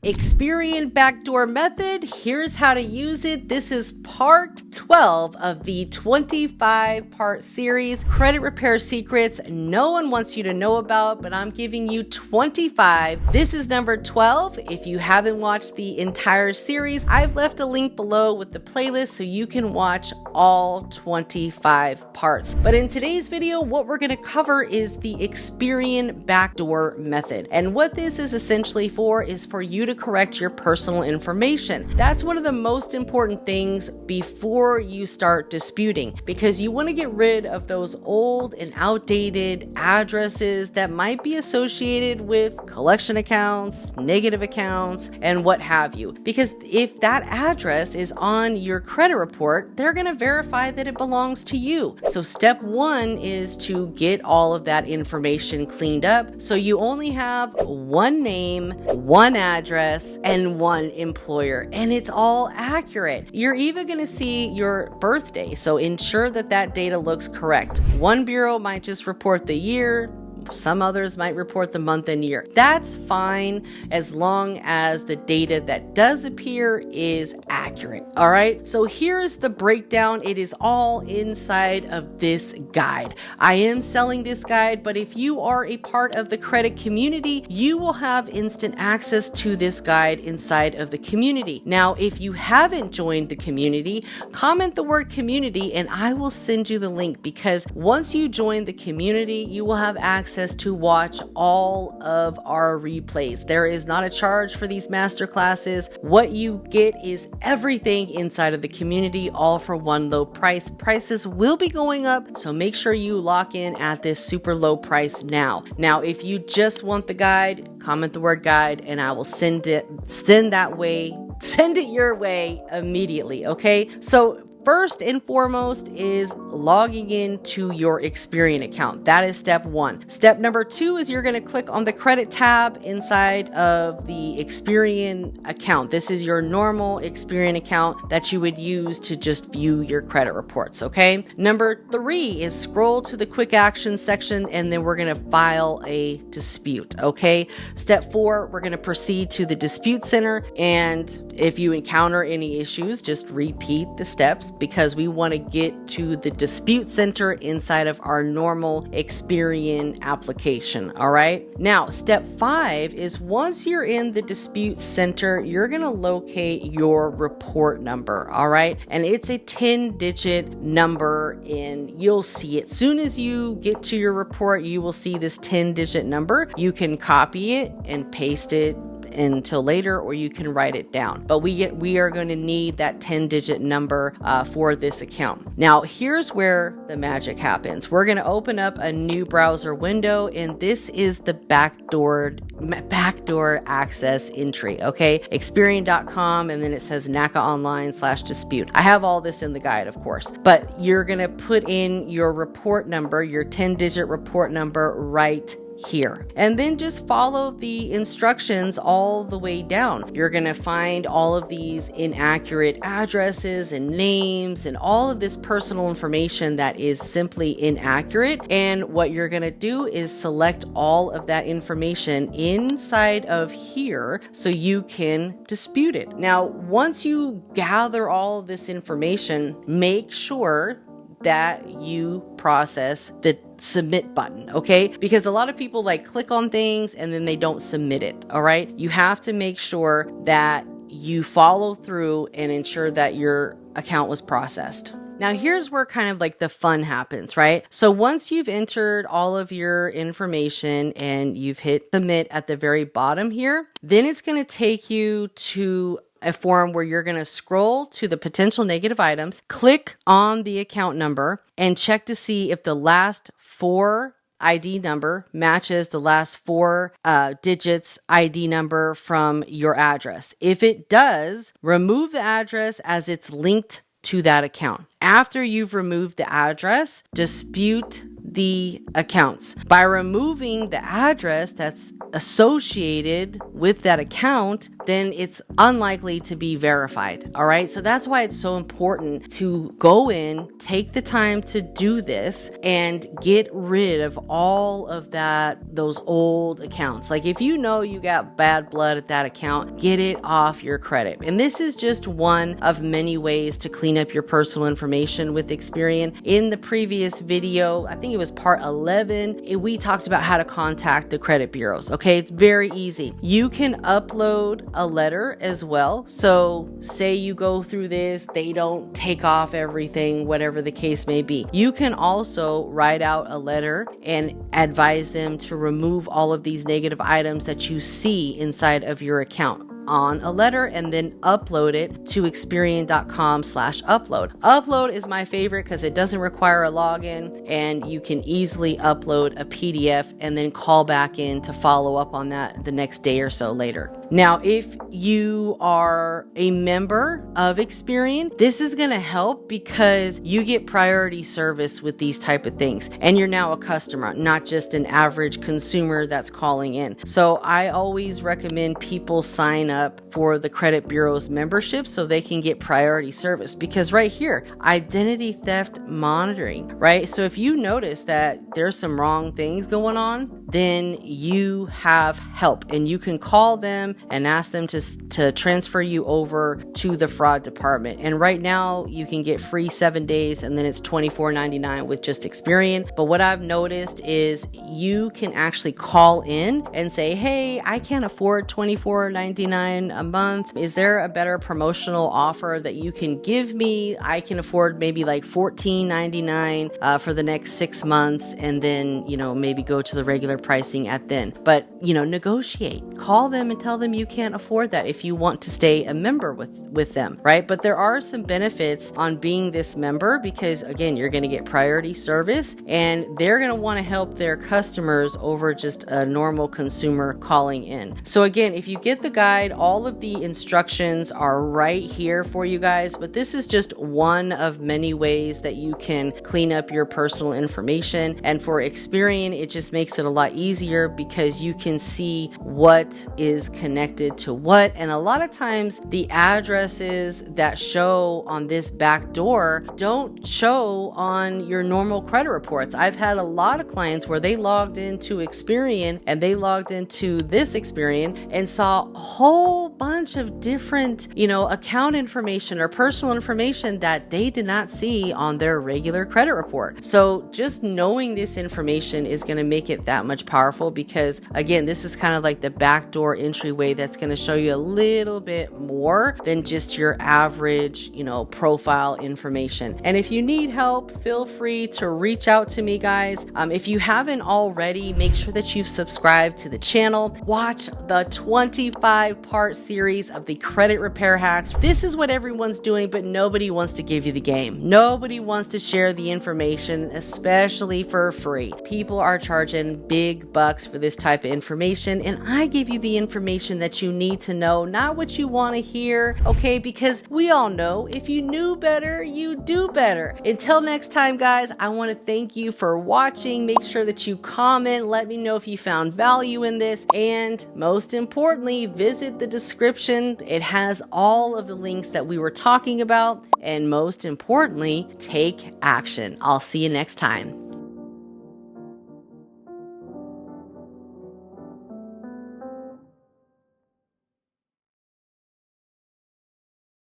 Experian backdoor method, here's how to use it. This is part 12 of the 25-part series, credit repair secrets no one wants you to know about, but I'm giving you 25. This is number 12. If you haven't watched the entire series, I've left a link below with the playlist so you can watch all 25 parts. But in today's video, what we're going to cover is the Experian backdoor method. And what this is essentially for is for you to correct your personal information. That's one of the most important things before you start disputing, because you want to get rid of those old and outdated addresses that might be associated with collection accounts, negative accounts, and what have you. Because if that address is on your credit report, they're going to verify that it belongs to you. So step one is to get all of that information cleaned up so you only have one name, one address, and one employer, and it's all accurate. You're even going to see your birthday, so ensure that that data looks correct. One bureau might just report the year, some others might report the month and year. That's fine as long as the data that does appear is accurate. All right. So here's the breakdown. It is all inside of this guide. I am selling this guide, but if you are a part of the credit community, you will have instant access to this guide inside of the community. Now, if you haven't joined the community, comment the word community and I will send you the link, because once you join the community, you will have access to watch all of our replays. There is not a charge for these master classes. What you get is everything inside of the community, all for one low price. Prices will be going up, so make sure you lock in at this super low price now. Now, if you just want the guide, comment the word guide and I will send it your way immediately. Okay. So first and foremost is logging into your Experian account. That is step one. Step number two is you're going to click on the credit tab inside of the Experian account. This is your normal Experian account that you would use to just view your credit reports. Okay. Number three is scroll to the quick action section and then we're going to file a dispute. Okay. Step four, we're going to proceed to the dispute center. And if you encounter any issues, just repeat the steps, because we want to get to the dispute center inside of our normal Experian application. All right. Now, step five is once you're in the dispute center, you're going to locate your report number. All right. And it's a 10-digit number and you'll see it. Soon as you get to your report, you will see this 10-digit number. You can copy it and paste it until later, or you can write it down. But we are going to need that 10-digit number for this account. Now, here's where the magic happens. We're going to open up a new browser window, and this is the backdoor access entry. Okay, Experian.com, and then it says _online/dispute. I have all this in the guide, of course, but you're going to put in your report number, your 10-digit report number right here, and then just follow the instructions all the way down. You're going to find all of these inaccurate addresses and names and all of this personal information that is simply inaccurate. And what you're going to do is select all of that information inside of here so you can dispute it. Now, once you gather all of this information, make sure that you process the submit button, okay? Because a lot of people click on things and then they don't submit it, all right? You have to make sure that you follow through and ensure that your account was processed. Now, here's where kind of the fun happens, right? So once you've entered all of your information and you've hit submit at the very bottom here, then it's going to take you to a form where you're going to scroll to the potential negative items, click on the account number, and check to see if the last four ID number matches the last four digits ID number from your address. If it does, remove the address as it's linked to that account. After you've removed the address, dispute the accounts. By removing the address that's associated with that account, then it's unlikely to be verified. All right. So that's why it's so important to go in, take the time to do this, and get rid of all of those old accounts. Like if you know you got bad blood at that account, get it off your credit. And this is just one of many ways to clean up your personal information with Experian. In the previous video, I think it was part 11, we talked about how to contact the credit bureaus. Okay, it's very easy. You can upload a letter as well. So say you go through this, they don't take off everything, whatever the case may be. You can also write out a letter and advise them to remove all of these negative items that you see inside of your account on a letter, and then upload it to Experian.com/upload. Upload is my favorite because it doesn't require a login, and you can easily upload a PDF and then call back in to follow up on that the next day or so later. Now, if you are a member of Experian, this is going to help because you get priority service with these type of things, and you're now a customer, not just an average consumer that's calling in. So I always recommend people sign up for the credit bureau's membership so they can get priority service, because right here, identity theft monitoring, right? So if you notice that there's some wrong things going on, then you have help, and you can call them and ask them to transfer you over to the fraud department. And right now you can get free 7 days, and then it's $24.99 with just Experian. But what I've noticed is you can actually call in and say, hey, I can't afford $24.99 a month. Is there a better promotional offer that you can give me? I can afford maybe like $14.99 for the next 6 months, and then, maybe go to the regular pricing at then. But, negotiate. Call them and tell them you can't afford that if you want to stay a member with them, right? But there are some benefits on being this member because, again, you're going to get priority service, and they're going to want to help their customers over just a normal consumer calling in. So again, if you get the guide, all of the instructions are right here for you guys, but this is just one of many ways that you can clean up your personal information. And for Experian, it just makes it a lot easier because you can see what is connected to what. And a lot of times the addresses that show on this backdoor don't show on your normal credit reports. I've had a lot of clients where they logged into Experian and they logged into this Experian and saw a whole bunch of different, account information or personal information that they did not see on their regular credit report. So just knowing this information is going to make it that much powerful because, again, this is kind of like the backdoor entryway that's going to show you a little bit more than just your average, profile information. And if you need help, feel free to reach out to me, guys. If you haven't already, make sure that you've subscribed to the channel. Watch the 25-part series of the credit repair hacks. This is what everyone's doing, but nobody wants to give you the game. Nobody wants to share the information, especially for free. People are charging big bucks for this type of information, and I give you the information that you need to know, not what you want to hear, okay? Because we all know if you knew better, you do better. Until next time, guys, I want to thank you for watching. Make sure that you comment, let me know if you found value in this, and most importantly, visit the description. It has all of the links that we were talking about, and most importantly, take action. I'll see you next time.